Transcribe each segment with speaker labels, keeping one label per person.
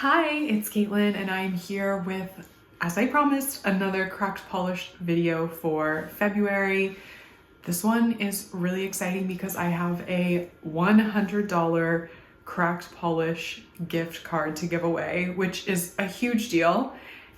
Speaker 1: Hi, it's Caitlin and I'm here with, as I promised, another cracked polish video for February. This one is really exciting because I have a $100 cracked polish gift card to give away, which is a huge deal.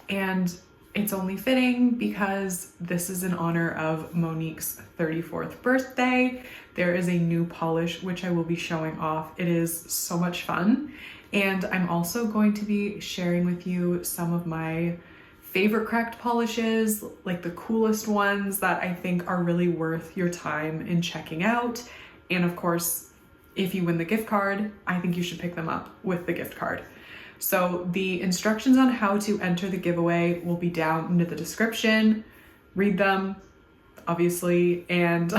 Speaker 1: And it's only fitting because this is in honor of Monique's 34th birthday. There is a new polish which I will be showing off. It is so much fun. And I'm also going to be sharing with you some of my favorite cracked polishes, like the coolest ones that I think are really worth your time in checking out. And of course, if you win the gift card, I think you should pick them up with the gift card. So the instructions on how to enter the giveaway will be down in the description. Read them, obviously, and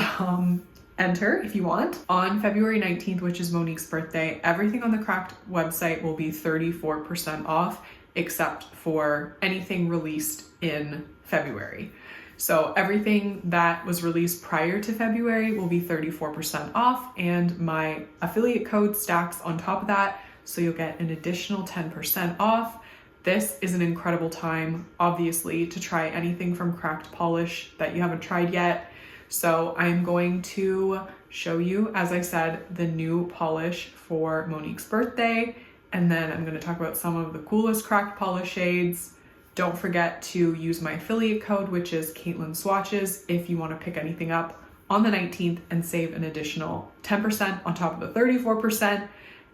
Speaker 1: enter if you want. On February 19th, which is Monique's birthday, everything on the Cracked website will be 34% off, except for anything released in February. So everything that was released prior to February will be 34% off, and my affiliate code stacks on top of that, so you'll get an additional 10% off. This is an incredible time, obviously, to try anything from Cracked Polish that you haven't tried yet. So I'm going to show you, as I said, the new polish for Monique's birthday, and then I'm going to talk about some of the coolest cracked polish shades. Don't forget to use my affiliate code, which is Caitlin Swatches, if you want to pick anything up on the 19th and save an additional 10% on top of the 34%.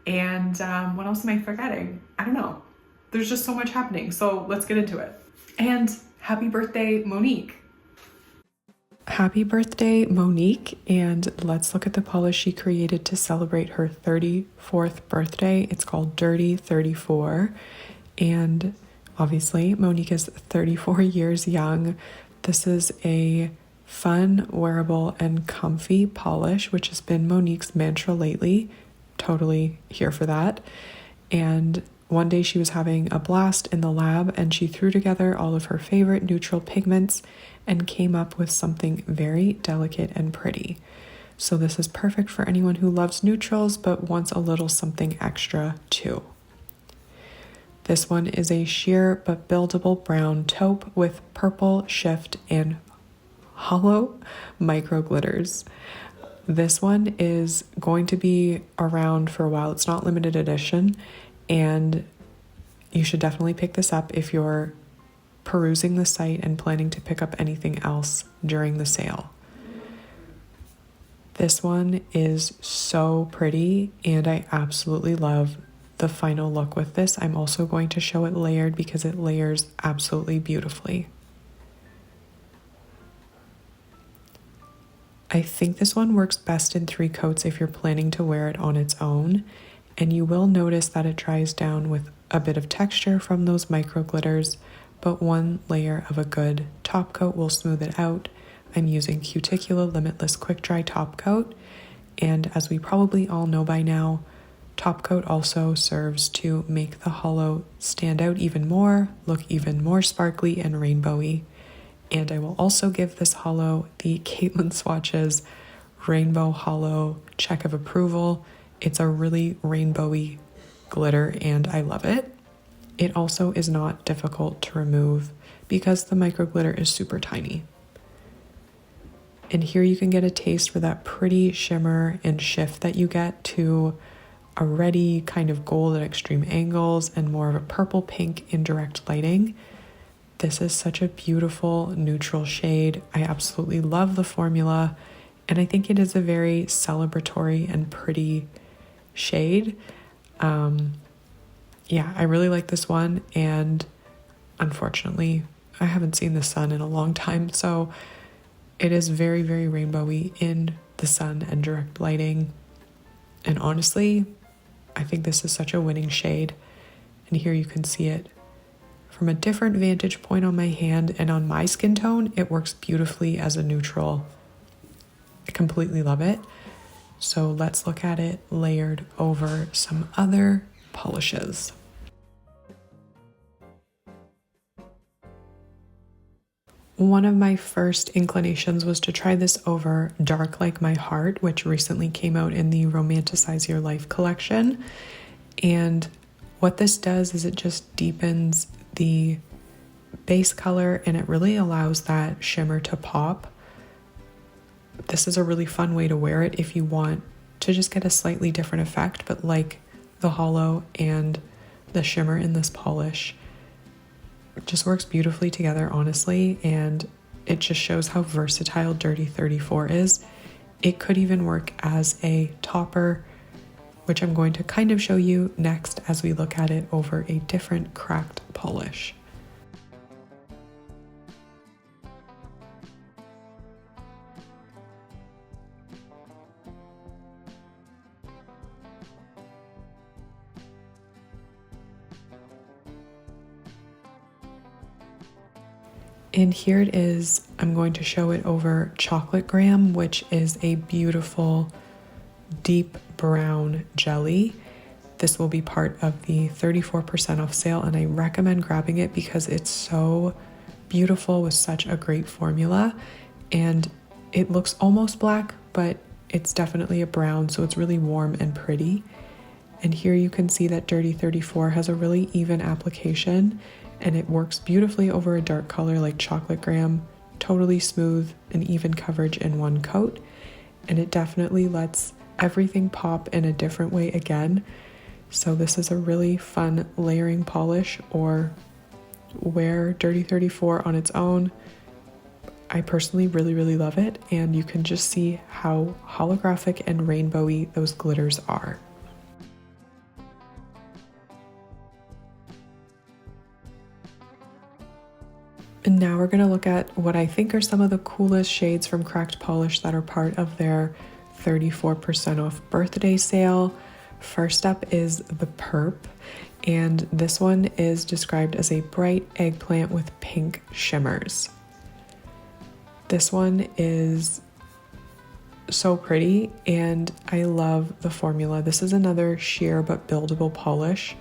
Speaker 1: And what else am I forgetting? I don't know. There's just so much happening. So let's get into it. And happy birthday, Monique. Happy birthday, Monique, and let's look at the polish she created to celebrate her 34th birthday. It's called Dirty 34, and obviously Monique is 34 years young. This is a fun, wearable, and comfy polish, which has been Monique's mantra lately. Totally here for that. And one day she was having a blast in the lab and she threw together all of her favorite neutral pigments and came up with something very delicate and pretty. So this is perfect for anyone who loves neutrals but wants a little something extra too. This one is a sheer but buildable brown taupe with purple shift and hollow micro glitters. This one is going to be around for a while. It's not limited edition, and you should definitely pick this up if you're perusing the site and planning to pick up anything else during the sale. This one is so pretty, and I absolutely love the final look with this. I'm also going to show it layered because it layers absolutely beautifully. I think this one works best in 3 coats if you're planning to wear it on its own, and you will notice that it dries down with a bit of texture from those micro glitters, but one layer of a good top coat will smooth it out. I'm using Cuticula Limitless Quick Dry Top Coat, and as we probably all know by now, top coat also serves to make the hollow stand out even more, look even more sparkly and rainbowy. And I will also give this hollow the Caitlin Swatches Rainbow Hollow check of approval. It's a really rainbowy glitter and I love it. It also is not difficult to remove because the micro glitter is super tiny. And here you can get a taste for that pretty shimmer and shift that you get to a reddy kind of gold at extreme angles and more of a purple pink in direct lighting. This is such a beautiful neutral shade. I absolutely love the formula, and I think it is a very celebratory and pretty shade. Yeah, I really like this one, and unfortunately, I haven't seen the sun in a long time, so it is very, very rainbowy in the sun and direct lighting. And honestly, I think this is such a winning shade, and here you can see it from a different vantage point on my hand, and on my skin tone, it works beautifully as a neutral. I completely love it. So let's look at it layered over some other polishes. One of my first inclinations was to try this over Dark Like My Heart, which recently came out in the Romanticize Your Life collection. And What this does is it just deepens the base color and it really allows that shimmer to pop. This is a really fun way to wear it if you want to just get a slightly different effect, but like the hollow and the shimmer in this polish, it just works beautifully together, honestly, and it just shows how versatile Dirty 34 is. It could even work as a topper, which I'm going to kind of show you next as we look at it over a different cracked polish. And here it is. I'm going to show it over Chocolate Graham, which is a beautiful deep brown jelly. This will be part of the 34% off sale, and I recommend grabbing it because it's so beautiful with such a great formula. And it looks almost black, but it's definitely a brown, so it's really warm and pretty. And here you can see that Dirty 34 has a really even application, and it works beautifully over a dark color like Chocolate Graham, totally smooth and even coverage in one coat. And it definitely lets everything pop in a different way again. So this is a really fun layering polish, or wear Dirty 34 on its own. I personally really love it, and you can just see how holographic and rainbowy those glitters are. And now we're going to look at what I think are some of the coolest shades from Cracked Polish that are part of their 34% off birthday sale. First up is the Perp, and this one is described as a bright eggplant with pink shimmers. This one is so pretty, and I love the formula. This is another sheer but buildable polish.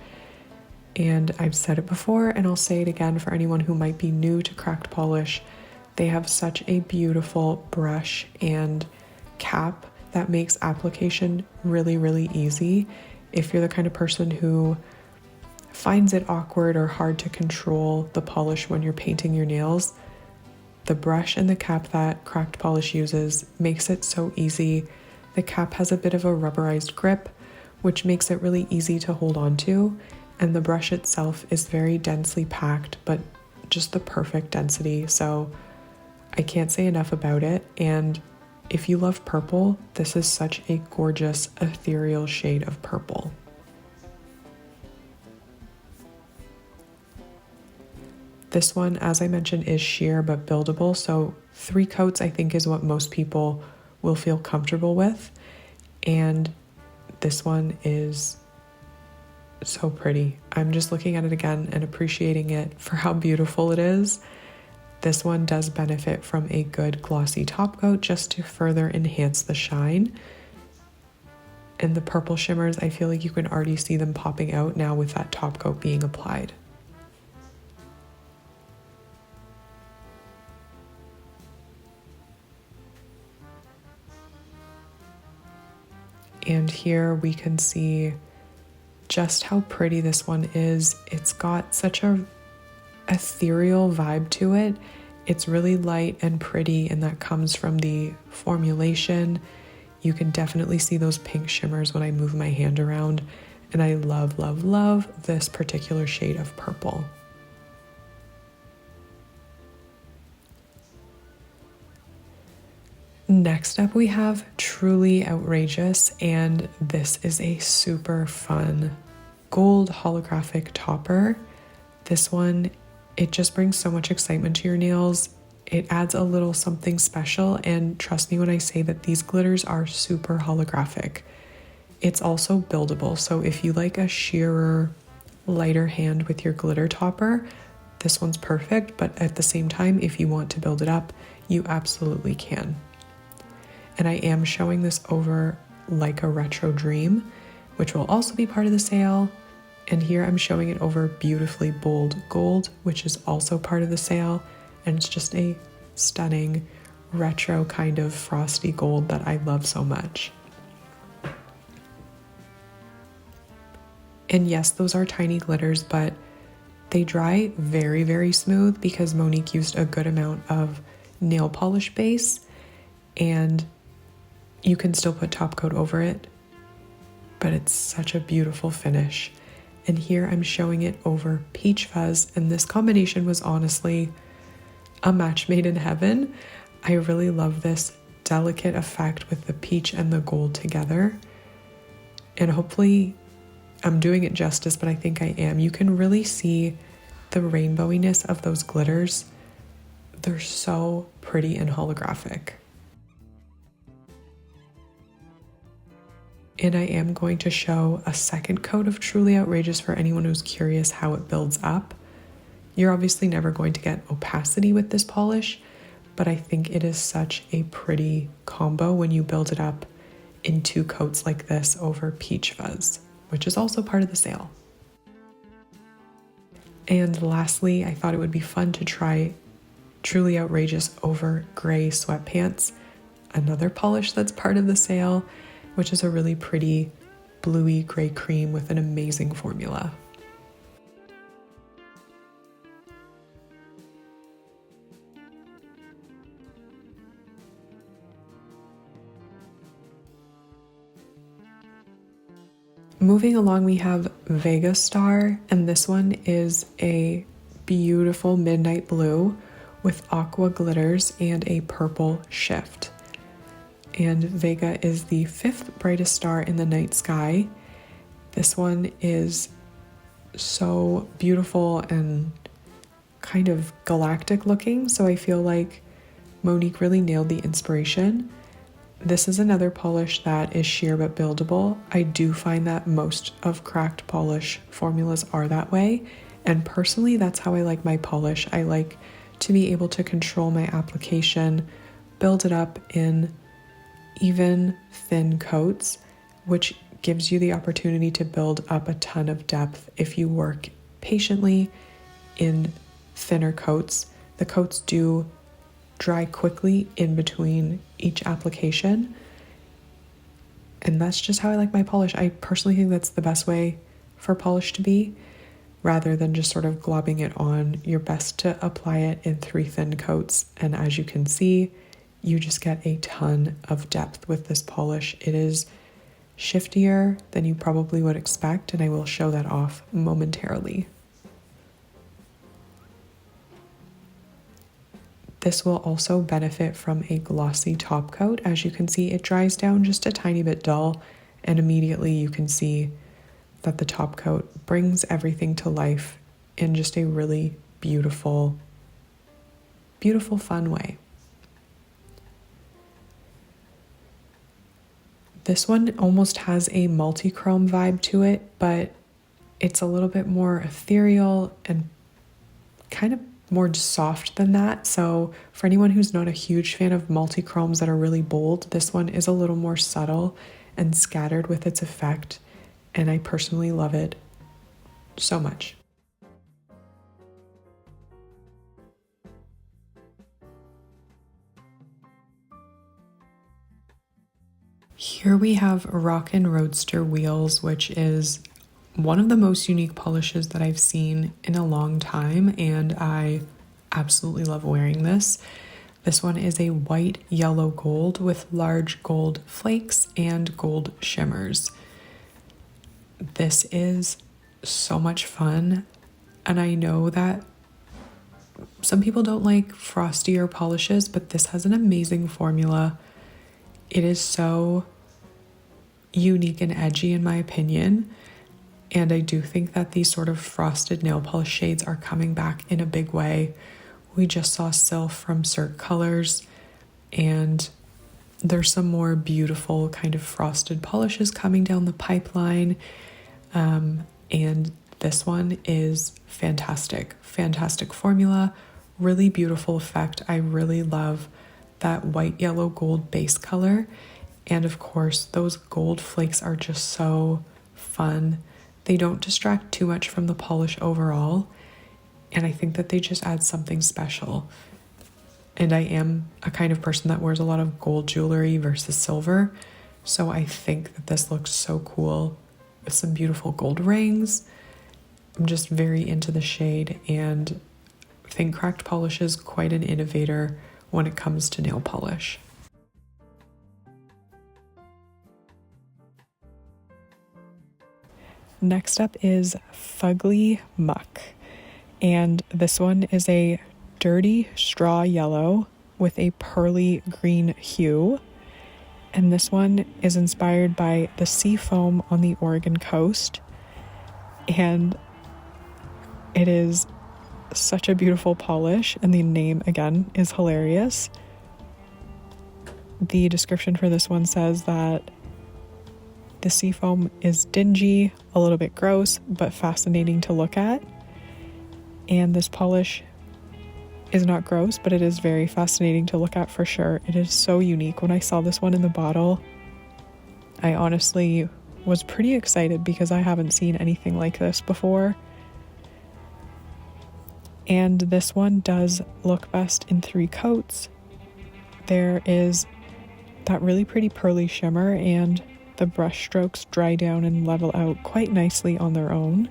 Speaker 1: And I've said it before, and I'll say it again for anyone who might be new to Cracked Polish. They have such a beautiful brush and cap that makes application really easy. If you're the kind of person who finds it awkward or hard to control the polish when you're painting your nails, the brush and the cap that Cracked Polish uses makes it so easy. The cap has a bit of a rubberized grip, which makes it really easy to hold on to. And the brush itself is very densely packed, but just the perfect density. So I can't say enough about it. And if you love purple, this is such a gorgeous, ethereal shade of purple. This one, as I mentioned, is sheer but buildable. So 3 coats, I think, is what most people will feel comfortable with. And this one is so pretty. I'm just looking at it again and appreciating it for how beautiful it is. This one does benefit from a good glossy top coat just to further enhance the shine. And the purple shimmers, I feel like you can already see them popping out now with that top coat being applied. And here we can see just how pretty this one is. It's got such a ethereal vibe to it. It's really light and pretty, and that comes from the formulation. You can definitely see those pink shimmers when I move my hand around, and I love this particular shade of purple. Next up we have Truly Outrageous, and this is a super fun gold holographic topper. This one, it just brings so much excitement to your nails. It adds a little something special, and trust me when I say that these glitters are super holographic. It's also buildable, so if you like a sheerer, lighter hand with your glitter topper, this one's perfect, but at the same time, if you want to build it up, you absolutely can. And I am showing this over Like a Retro Dream, which will also be part of the sale. And here I'm showing it over Beautifully Bold Gold, which is also part of the sale. And it's just a stunning retro kind of frosty gold that I love so much. And yes, those are tiny glitters, but they dry very, very smooth because Monique used a good amount of nail polish base, and you can still put top coat over it, but it's such a beautiful finish. And here I'm showing it over Peach Fuzz, and this combination was honestly a match made in heaven. I really love this delicate effect with the peach and the gold together. And hopefully I'm doing it justice, but I think I am. You can really see the rainbowiness of those glitters. They're so pretty and holographic. And I am going to show a second coat of Truly Outrageous for anyone who's curious how it builds up. You're obviously never going to get opacity with this polish, but I think it is such a pretty combo when you build it up in 2 coats like this over Peach Fuzz, which is also part of the sale. And lastly, I thought it would be fun to try Truly Outrageous over Gray Sweatpants, another polish that's part of the sale, which is a really pretty bluey gray cream with an amazing formula. Moving along, we have Vega Star, and this one is a beautiful midnight blue with aqua glitters and a purple shift. And Vega is the 5th brightest star in the night sky. This one is so beautiful and kind of galactic looking, so I feel like Monique really nailed the inspiration. This is another polish that is sheer but buildable. I do find that most of cracked polish formulas are that way, and personally that's how I like my polish. I like to be able to control my application, build it up in even thin coats, which gives you the opportunity to build up a ton of depth if you work patiently in thinner coats. The coats do dry quickly in between each application, and that's just how I like my polish. I personally think that's the best way for polish to be, rather than just sort of globbing it on. You're best to apply it in 3 thin coats, and as you can see, you just get a ton of depth with this polish. It is shiftier than you probably would expect, and I will show that off momentarily. This will also benefit from a glossy top coat. As you can see, it dries down just a tiny bit dull, and immediately you can see that the top coat brings everything to life in just a really beautiful, beautiful, fun way. This one almost has a multi-chrome vibe to it, but it's a little bit more ethereal and kind of more soft than that. So for anyone who's not a huge fan of multi-chromes that are really bold, this one is a little more subtle and scattered with its effect, and I personally love it so much. Here we have Rockin' Roadster Wheels, which is one of the most unique polishes that I've seen in a long time, and I absolutely love wearing this. This one is a white yellow gold with large gold flakes and gold shimmers. This is so much fun, and I know that some people don't like frostier polishes, but this has an amazing formula. It is so unique and edgy in my opinion, and I do think that these sort of frosted nail polish shades are coming back in a big way. We just saw Sylph from Cirque Colors, and there's some more beautiful kind of frosted polishes coming down the pipeline, and this one is fantastic. Fantastic formula, really beautiful effect. I really love that white, yellow, gold base color. And of course, those gold flakes are just so fun. They don't distract too much from the polish overall, and I think that they just add something special. And I am a kind of person that wears a lot of gold jewelry versus silver, so I think that this looks so cool with some beautiful gold rings. I'm just very into the shade and think Cracked Polish is quite an innovator when it comes to nail polish. Next up is Fugly Muck, and this one is a dirty straw yellow with a pearly green hue, and this one is inspired by the sea foam on the Oregon coast, and it is such a beautiful polish, and the name again is hilarious. The description for this one says that the sea foam is dingy, a little bit gross, but fascinating to look at. And this polish is not gross, but it is very fascinating to look at for sure. It is so unique. When I saw this one in the bottle, I honestly was pretty excited because I haven't seen anything like this before. And this one does look best in 3 coats. There is that really pretty pearly shimmer, and the brush strokes dry down and level out quite nicely on their own.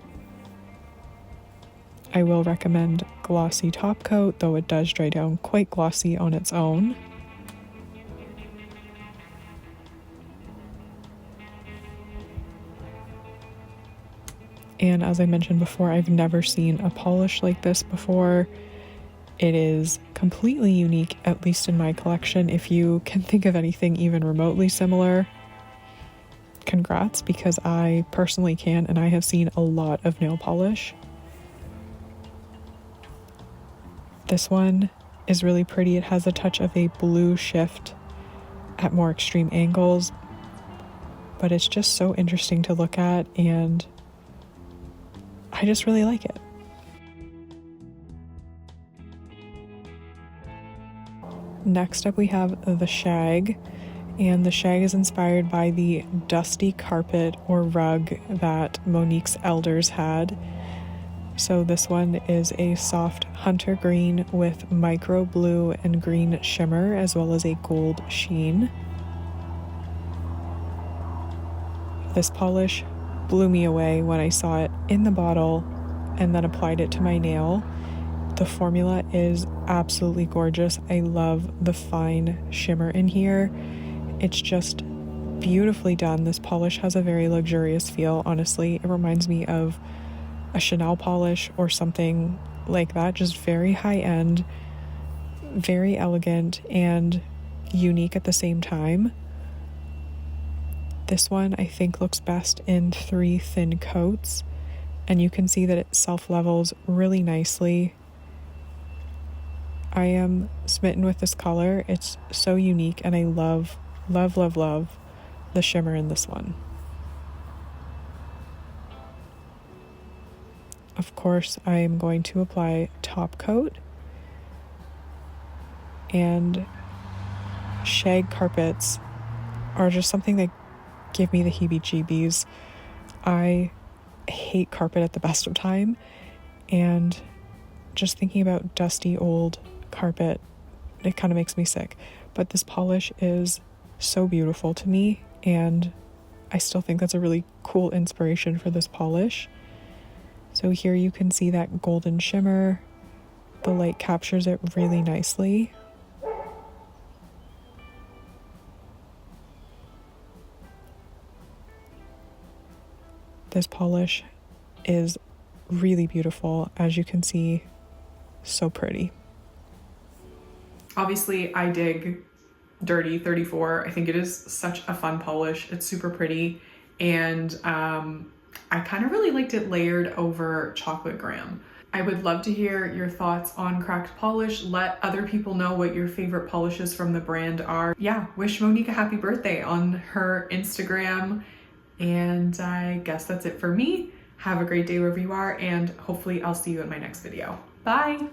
Speaker 1: I will recommend glossy top coat, though it does dry down quite glossy on its own. And as I mentioned before, I've never seen a polish like this before. It is completely unique, at least in my collection. If you can think of anything even remotely similar, congrats, because I personally can, and I have seen a lot of nail polish. This one is really pretty. It has a touch of a blue shift at more extreme angles, but it's just so interesting to look at, and I just really like it. Next up we have the Shag, and the Shag is inspired by the dusty carpet or rug that Monique's elders had. So this one is a soft hunter green with micro blue and green shimmer, as well as a gold sheen. This polish blew me away when I saw it in the bottle and then applied it to my nail. The formula is absolutely gorgeous. I love the fine shimmer in here. It's just beautifully done. This polish has a very luxurious feel, honestly. It reminds me of a Chanel polish or something like that. Just very high end, very elegant, and unique at the same time. This one I think looks best in 3 thin coats, and you can see that it self-levels really nicely. I am smitten with this color. It's so unique, and I love, love, love, love the shimmer in this one. Of course, I am going to apply top coat, and Shag carpets are just something that give me the heebie-jeebies. I hate carpet at the best of time, and just thinking about dusty old carpet, it kind of makes me sick. But this polish is so beautiful to me, and I still think that's a really cool inspiration for this polish. So here you can see that golden shimmer. The light captures it really nicely. This polish is really beautiful, as you can see, so pretty. Obviously, I dig Dirty 34. I think it is such a fun polish. It's super pretty, and I kind of really liked it layered over chocolate graham. I would love to hear your thoughts on Cracked Polish. Let other people know what your favorite polishes from the brand are. Yeah, wish Monique a happy birthday on her Instagram. And I guess that's it for me. Have a great day wherever you are, and hopefully I'll see you in my next video. Bye!